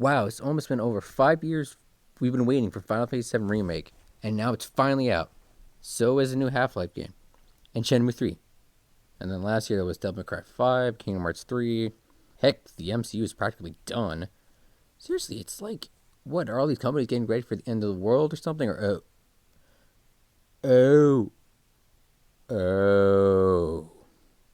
Wow, it's almost been over 5 years we've been waiting for Final Fantasy VII Remake, and now it's finally out. So is a new Half-Life game, and Shenmue 3. And then last year there was Devil May Cry 5, Kingdom Hearts 3. Heck, the MCU is practically done. Seriously, it's like, what, are all these companies getting ready for the end of the world or something? Or, oh, oh.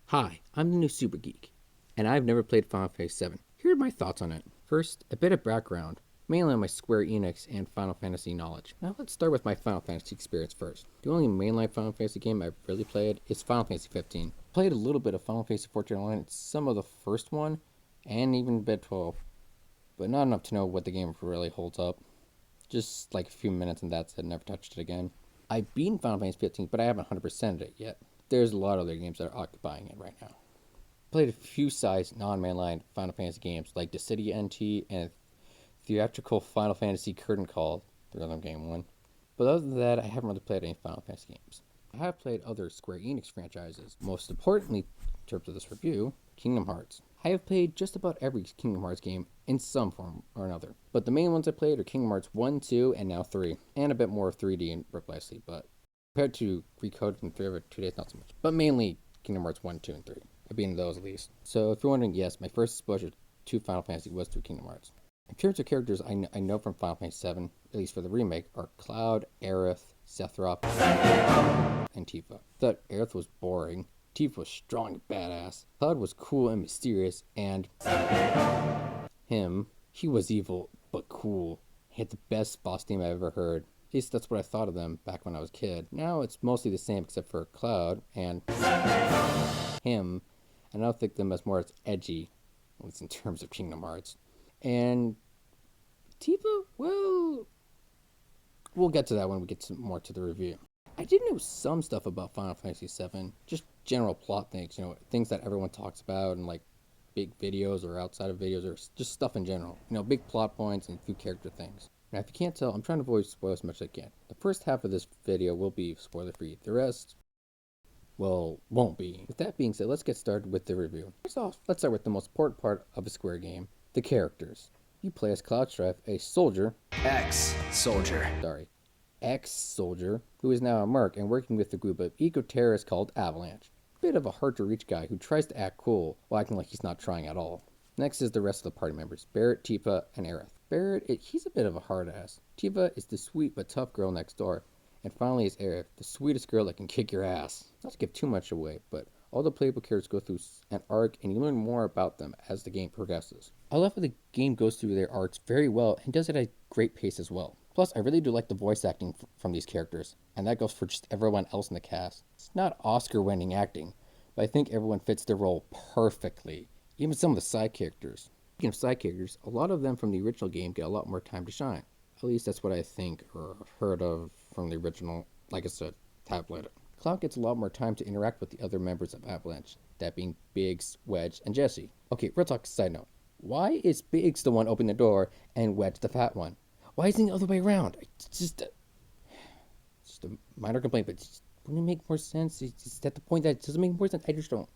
Hi, I'm the new Super Geek, and I've never played Final Fantasy VII. Here are my thoughts on it. First, a bit of background, mainly on my Square Enix and Final Fantasy knowledge. Now let's start with my Final Fantasy experience first. The only mainline Final Fantasy game I've really played is Final Fantasy 15. Played a little bit of Final Fantasy 14 Online, some of the first one, and even bit 12, but not enough to know what the game really holds up. Just like a few minutes and that's it, never touched it again. I've beaten Final Fantasy 15, but I haven't 100%ed it yet. There's a lot of other games that are occupying it right now. Played a few size non-mainline Final Fantasy games like the City NT and theatrical Final Fantasy Curtain Call, the rhythm game one. But other than that, I haven't really played any Final Fantasy games. I have played other Square Enix franchises. Most importantly, in terms of this review, Kingdom Hearts. I have played just about every Kingdom Hearts game in some form or another. But the main ones I played are Kingdom Hearts 1, 2, and now 3. And a bit more 3D and Brick by Sleep, but compared to Recoded in 3 over 2 days, not so much. But mainly Kingdom Hearts 1, 2, and 3. I've been those at least. So if you're wondering, yes, my first exposure to Final Fantasy was through Kingdom Hearts. In terms of characters I know from Final Fantasy VII, at least for the remake, are Cloud, Aerith, Sephiroth, and Tifa. Thought Aerith was boring, Tifa was strong and badass, Cloud was cool and mysterious, and he was evil but cool. He had the best boss theme I've ever heard. At least that's what I thought of them back when I was a kid. Now it's mostly the same except for Cloud and him. And I don't think them as more as edgy, at least in terms of Kingdom Hearts. And Tifa, well, we'll get to that when we get more to the review. I did know some stuff about Final Fantasy VII, just general plot things, things that everyone talks about and like big videos or outside of videos or just stuff in general. Big plot points and a few character things. Now, if you can't tell, I'm trying to avoid spoilers as much as I can. The first half of this video will be spoiler-free. The rest, well, won't be. With that being said, let's get started with the review. First off, let's start with the most important part of a Square game, the characters. You play as Cloud Strife, a soldier. Ex-soldier, who is now a merc and working with a group of eco-terrorists called Avalanche. Bit of a hard-to-reach guy who tries to act cool while acting like he's not trying at all. Next is the rest of the party members, Barrett, Tifa, and Aerith. Barrett, he's a bit of a hard-ass. Tifa is the sweet but tough girl next door. And finally is Aerith, the sweetest girl that can kick your ass. Not to give too much away, but all the playable characters go through an arc and you learn more about them as the game progresses. I love how the game goes through their arcs very well and does it at a great pace as well. Plus, I really do like the voice acting from these characters, and that goes for just everyone else in the cast. It's not Oscar-winning acting, but I think everyone fits their role perfectly, even some of the side characters. Speaking of side characters, a lot of them from the original game get a lot more time to shine. At least that's what I think or heard of from the original, like I said, tablet. Cloud gets a lot more time to interact with the other members of Avalanche, that being Biggs, Wedge, and Jesse. Okay, real talk side note. Why is Biggs the one opening the door and Wedge the fat one? Why isn't it the other way around? It's just a minor complaint, but wouldn't it make more sense? It's at the point that it doesn't make more sense. I just don't.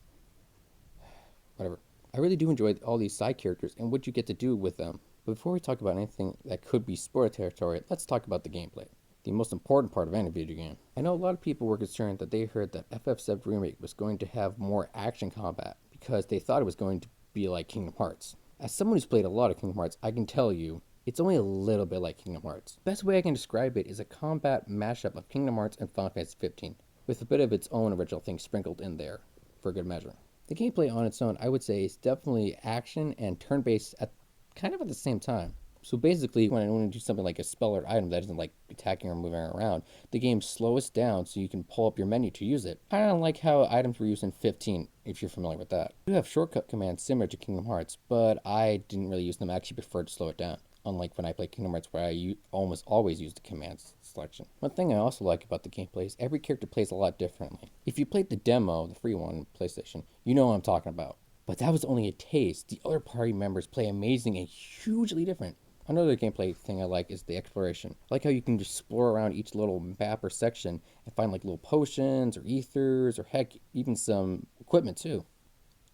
Whatever. I really do enjoy all these side characters and what you get to do with them. But before we talk about anything that could be spoiler territory, let's talk about the gameplay. The most important part of any video game. I know a lot of people were concerned that they heard that FF7 Remake was going to have more action combat because they thought it was going to be like Kingdom Hearts. As someone who's played a lot of Kingdom Hearts, I can tell you, it's only a little bit like Kingdom Hearts. The best way I can describe it is a combat mashup of Kingdom Hearts and Final Fantasy 15, with a bit of its own original thing sprinkled in there, for good measure. The gameplay on its own, I would say, is definitely action and turn-based at kind of at the same time. So basically, when I want to do something like a spell or item that isn't like attacking or moving around, the game slows down so you can pull up your menu to use it. Kind of like how items were used in 15, if you're familiar with that. You have shortcut commands similar to Kingdom Hearts, but I didn't really use them. I actually preferred to slow it down. Unlike when I play Kingdom Hearts where I almost always use the commands selection. One thing I also like about the gameplay is every character plays a lot differently. If you played the demo, the free one on PlayStation, you know what I'm talking about. But that was only a taste. The other party members play amazing and hugely different. Another gameplay thing I like is the exploration. I like how you can just explore around each little map or section and find like little potions or ethers or heck, even some equipment too.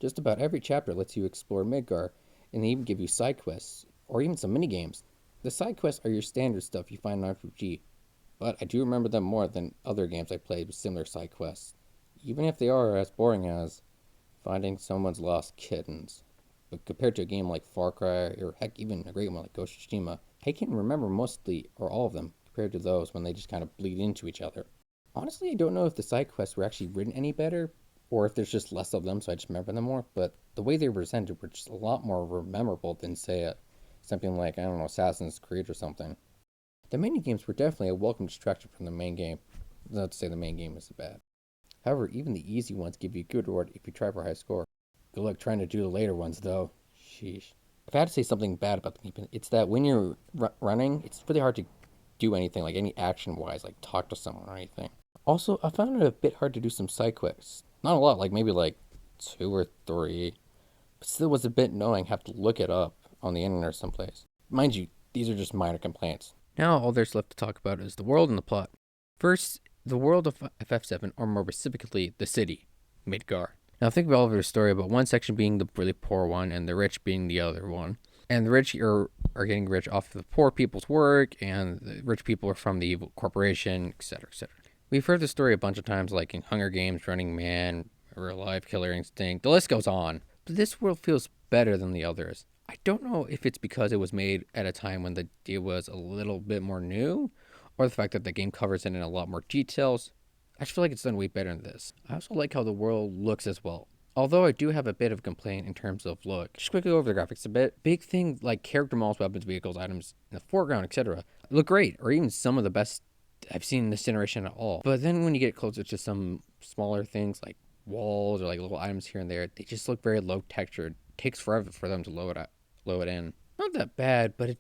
Just about every chapter lets you explore Midgar, and they even give you side quests or even some minigames. The side quests are your standard stuff you find in RPG, but I do remember them more than other games I played with similar side quests, even if they are as boring as finding someone's lost kittens. But compared to a game like Far Cry, or heck, even a great one like Ghost of Tsushima, I can remember mostly or all of them compared to those when they just kind of bleed into each other. Honestly, I don't know if the side quests were actually written any better, or if there's just less of them, so I just remember them more. But the way they were presented were just a lot more memorable than, say, something like, I don't know, Assassin's Creed or something. The mini games were definitely a welcome distraction from the main game. Not to say the main game is bad. However, even the easy ones give you a good reward if you try for a high score. Good luck trying to do the later ones, though. Sheesh. If I had to say something bad about the game, it's that when you're running, it's really hard to do anything, like any action-wise, like talk to someone or anything. Also, I found it a bit hard to do some side quests. Not a lot, like maybe like 2 or 3. But still was a bit annoying, have to look it up on the internet or someplace. Mind you, these are just minor complaints. Now all there's left to talk about is the world and the plot. First, the world of FF7, or more specifically, the city, Midgar. Now think of Oliver's story about one section being the really poor one and the rich being the other one. And the rich are getting rich off of the poor people's work, and the rich people are from the evil corporation, etc., etc. We've heard the story a bunch of times, like in Hunger Games, Running Man, Real Life, Killer Instinct. The list goes on. But this world feels better than the others. I don't know if it's because it was made at a time when the idea was a little bit more new, or the fact that the game covers it in a lot more details. I just feel like it's done way better than this. I also like how the world looks as well. Although I do have a bit of a complaint in terms of look. Just quickly over the graphics a bit. Big thing like character models, weapons, vehicles, items in the foreground, etc. look great, or even some of the best I've seen in this generation at all. But then when you get closer to some smaller things like walls or like little items here and there, they just look very low textured. It takes forever for them to load it in. Not that bad, but it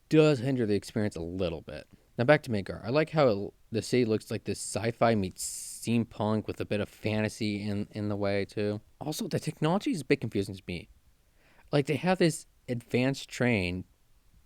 does hinder the experience a little bit. Now back to Midgar. I like how the city looks like this sci-fi meets steampunk with a bit of fantasy in the way too. Also, the technology is a bit confusing to me. Like they have this advanced train,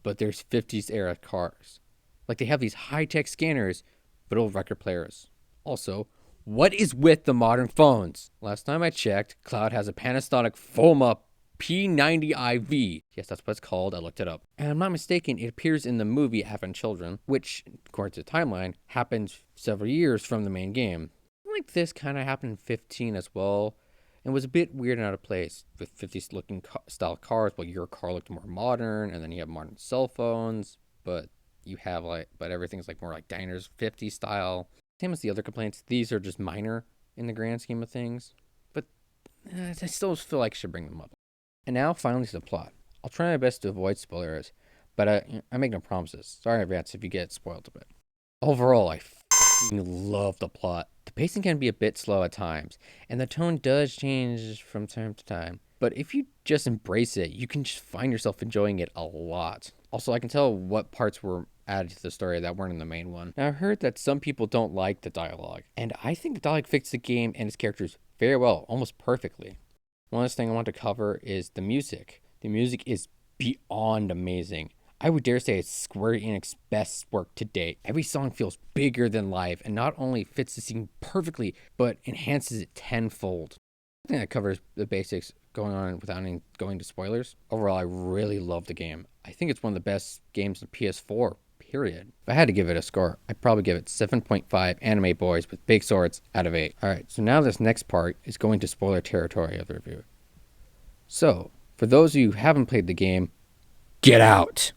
but there's 50s era cars. Like they have these high-tech scanners, but old record players. Also, what is with the modern phones? Last time I checked, Cloud has a Panasonic Foma P90IV. Yes, that's what it's called. I looked it up. And I'm not mistaken, it appears in the movie Having Children, which, according to the timeline, happens several years from the main game. Like this kind of happened in 15 as well, and was a bit weird and out of place with 50s looking style cars, but your car looked more modern, and then you have modern cell phones, but you have but everything's like more like diners 50s style. Same as the other complaints, these are just minor in the grand scheme of things, but I still feel like I should bring them up. And now, finally, to the plot. I'll try my best to avoid spoilers, but I make no promises. Sorry in advance if you get spoiled a bit. Overall, I love the plot. The pacing can be a bit slow at times, and the tone does change from time to time. But if you just embrace it, you can just find yourself enjoying it a lot. Also, I can tell what parts were added to the story that weren't in the main one. Now, I heard that some people don't like the dialogue, and I think the dialogue fits the game and its characters very well, almost perfectly. One last thing I want to cover is the music. The music is beyond amazing. I would dare say it's Square Enix's best work to date. Every song feels bigger than life and not only fits the scene perfectly, but enhances it tenfold. I think that covers the basics going on without going to spoilers. Overall, I really love the game. I think it's one of the best games on PS4, period. If I had to give it a score, I'd probably give it 7.5 anime boys with big swords out of 8. Alright, so now this next part is going to spoiler territory of the review. So, for those of you who haven't played the game, get out!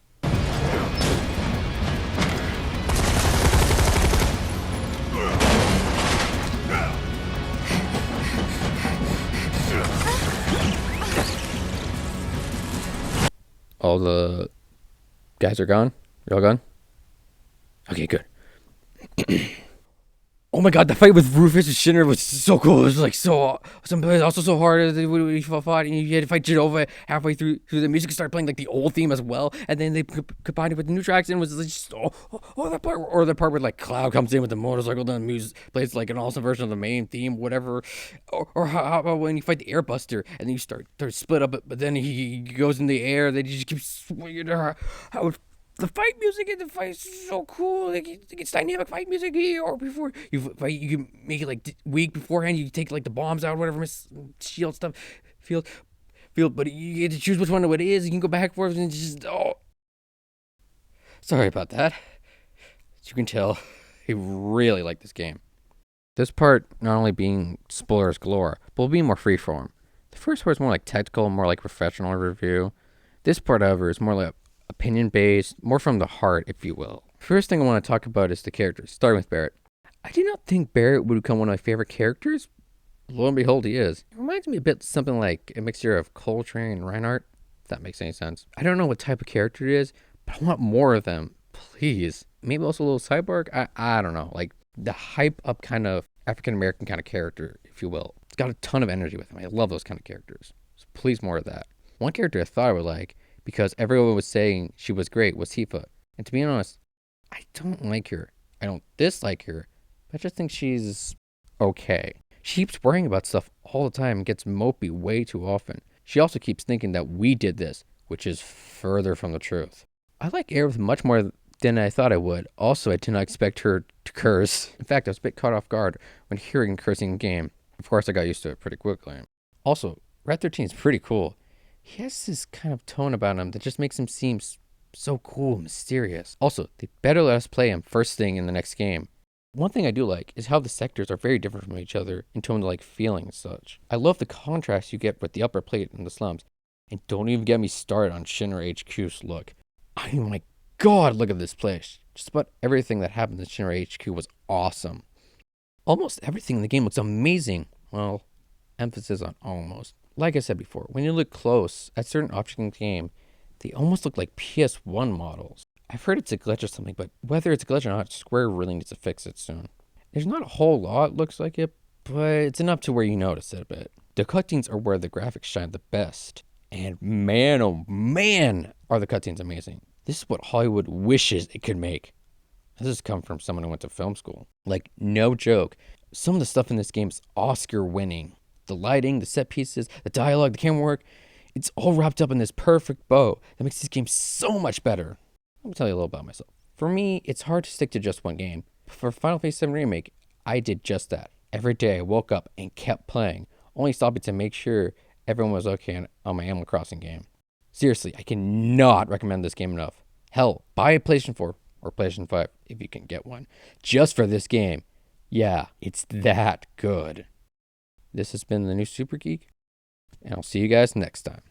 All the guys are gone? You're all gone? Okay, good. Oh my god, the fight with Rufus and Shinra was so cool. It was like so awesome, but also so hard. We fought, and you had to fight Genova halfway through. The music started playing like the old theme as well, and then they combined it with the new tracks, and it was just that part, or the part where like Cloud comes in with the motorcycle, then the music plays like an awesome version of the main theme, whatever. Or how about when you fight the Airbuster, and then you start split up, but then he goes in the air, then you just keep swinging. How the fight music in the fight is so cool. Like it's dynamic fight music here. Or before you fight, you can make it like weak beforehand. You take like the bombs out, whatever, shield stuff, field. field, but you get to choose which one it is. You can go back and forth and just, oh. Sorry about that. As you can tell, I really like this game. This part not only being spoilers galore, but will be more freeform. The first part is more like technical, more like professional review. This part, however, is more like opinion based, more from the heart, if you will. First thing I want to talk about is the characters, starting with Barrett. I did not think Barrett would become one of my favorite characters. Lo and behold, he is. It reminds me a bit something like a mixture of Coltrane and Reinhardt, if that makes any sense. I don't know what type of character it is, but I want more of them, please. Maybe also a little cyborg. I don't know, like the hype up kind of African American kind of character, if you will. It's got a ton of energy with him. I love those kind of characters. So please, more of that. One character I thought I would like, because everyone was saying she was great, was Tifa. And to be honest, I don't like her. I don't dislike her, but I just think she's okay. She keeps worrying about stuff all the time and gets mopey way too often. She also keeps thinking that we did this, which is further from the truth. I like Aerith much more than I thought I would. Also, I did not expect her to curse. In fact, I was a bit caught off guard when hearing cursing in game. Of course, I got used to it pretty quickly. Also, Red 13 is pretty cool. He has this kind of tone about him that just makes him seem so cool and mysterious. Also, they better let us play him first thing in the next game. One thing I do like is how the sectors are very different from each other in terms of like feeling and such. I love the contrast you get with the upper plate and the slums. And don't even get me started on Shinra HQ's look. I mean, my God, look at this place. Just about everything that happened in Shinra HQ was awesome. Almost everything in the game looks amazing. Well, emphasis on almost. Like I said before, when you look close at certain objects in the game, they almost look like PS1 models. I've heard it's a glitch or something, but whether it's a glitch or not, Square really needs to fix it soon. There's not a whole lot looks like it, but it's enough to where you notice it a bit. The cutscenes are where the graphics shine the best. And man, oh man, are the cutscenes amazing. This is what Hollywood wishes it could make. This has come from someone who went to film school. Like, no joke. Some of the stuff in this game is Oscar winning. The lighting, the set pieces, the dialogue, the camera work, it's all wrapped up in this perfect bow that makes this game so much better. Let me tell you a little about myself. For me, it's hard to stick to just one game. For Final Fantasy VII Remake, I did just that. Every day I woke up and kept playing, only stopping to make sure everyone was okay on my Animal Crossing game. Seriously, I cannot recommend this game enough. Hell, buy a PlayStation 4 or PlayStation 5 if you can get one, just for this game. Yeah, it's that good. This has been the new Super Geek, and I'll see you guys next time.